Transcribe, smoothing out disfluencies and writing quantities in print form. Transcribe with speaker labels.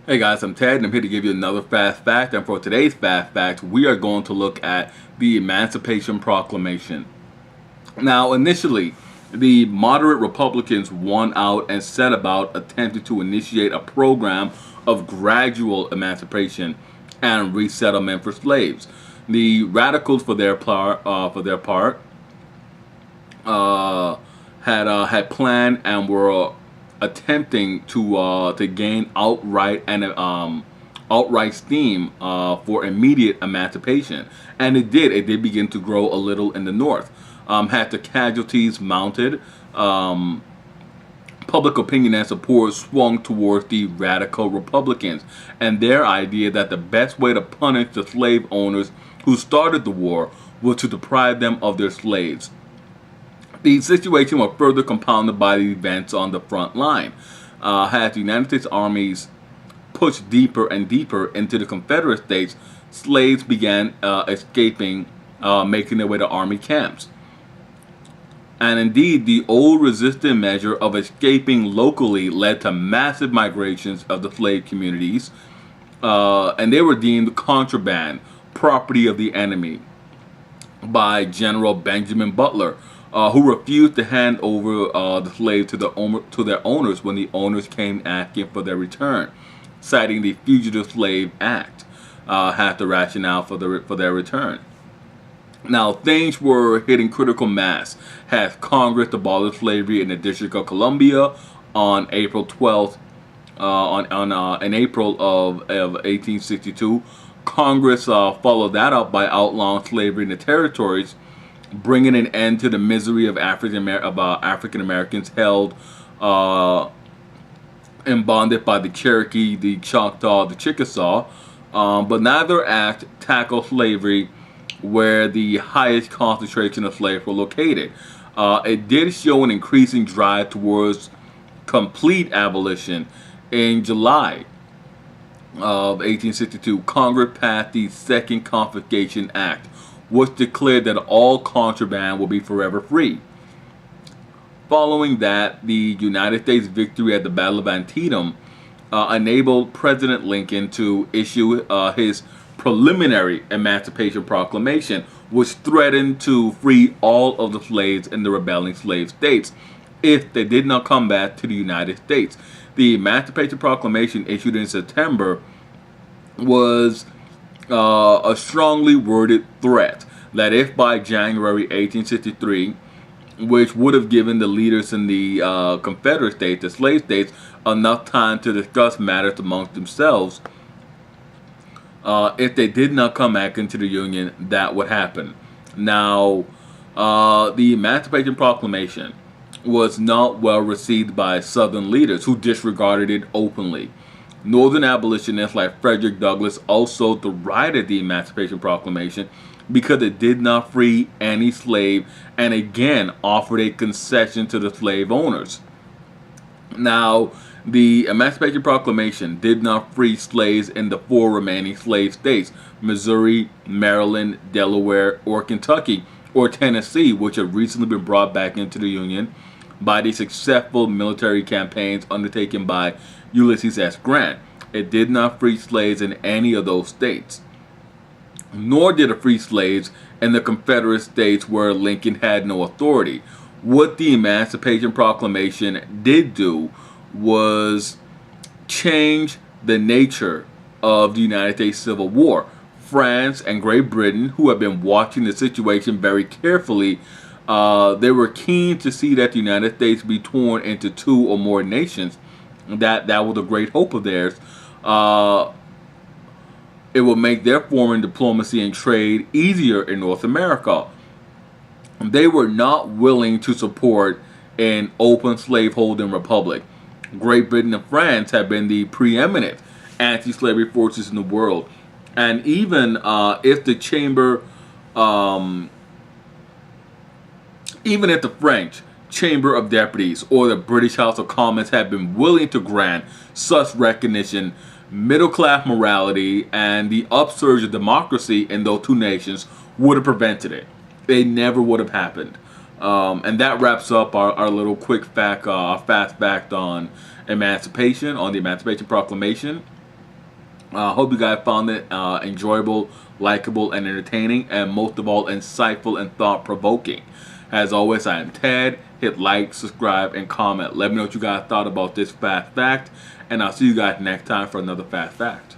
Speaker 1: Hey guys, I'm Ted and I'm here to give you another fast fact. And for today's fast fact, we are going to look at the Emancipation Proclamation. Now, initially, the moderate Republicans won out and set about attempting to initiate a program of gradual emancipation and resettlement for slaves. The radicals, for their part, had planned and were attempting to gain outright steam for immediate emancipation, and it did. It did begin to grow a little in the North. Had the casualties mounted, public opinion and support swung towards the radical Republicans and their idea that the best way to punish the slave owners who started the war was to deprive them of their slaves. The situation was further compounded by the events on the front line. As the United States armies pushed deeper and deeper into the Confederate states, slaves began escaping, making their way to army camps. And indeed, the old resistant measure of escaping locally led to massive migrations of the slave communities, and they were deemed contraband, property of the enemy, by General Benjamin Butler, who refused to hand over the slaves to their owners when the owners came asking for their return, citing the Fugitive Slave Act had the rationale for their return. Now, things were hitting critical mass as Congress abolished slavery in the District of Columbia on April 12th. In April of 1862, Congress followed that up by outlawing slavery in the territories, bringing an end to the misery of African Americans held and bonded by the Cherokee, the Choctaw, the Chickasaw. But neither act tackled slavery where the highest concentration of slaves were located. It did show an increasing drive towards complete abolition. In July of 1862, Congress passed the Second Confiscation Act, which declared that all contraband will be forever free. Following that, the United States victory at the Battle of Antietam enabled President Lincoln to issue his preliminary Emancipation Proclamation, which threatened to free all of the slaves in the rebelling slave states if they did not come back to the United States. The Emancipation Proclamation, issued in September, was a strongly worded threat that if by January 1863, which would have given the leaders in the Confederate states, the slave states, enough time to discuss matters amongst themselves, if they did not come back into the Union, that would happen. Now, the Emancipation Proclamation was not well received by Southern leaders who disregarded it openly. Northern abolitionists like Frederick Douglass also derided the Emancipation Proclamation because it did not free any slave and again offered a concession to the slave owners. Now, the Emancipation Proclamation did not free slaves in the four remaining slave states: Missouri, Maryland, Delaware, or Kentucky, or Tennessee, which had recently been brought back into the Union by the successful military campaigns undertaken by Ulysses S. Grant. It did not free slaves in any of those states, nor did it free slaves in the Confederate states where Lincoln had no authority. What the Emancipation Proclamation did do was change the nature of the United States Civil War. France and Great Britain, who have been watching the situation very carefully, they were keen to see that the United States be torn into two or more nations. That was a great hope of theirs. It would make their foreign diplomacy and trade easier in North America. They were not willing to support an open slaveholding republic. Great Britain and France have been the preeminent anti-slavery forces in the world. And even if the even if the French Chamber of Deputies or the British House of Commons had been willing to grant such recognition, middle-class morality and the upsurge of democracy in those two nations would have prevented it. It never would have happened. And that wraps up our little quick fact, fast fact on emancipation, on the Emancipation Proclamation. I hope you guys found it enjoyable, likable, and entertaining, and most of all, insightful and thought-provoking. As always, I am Ted. Hit like, subscribe, and comment. Let me know what you guys thought about this fast fact, and I'll see you guys next time for another fast fact.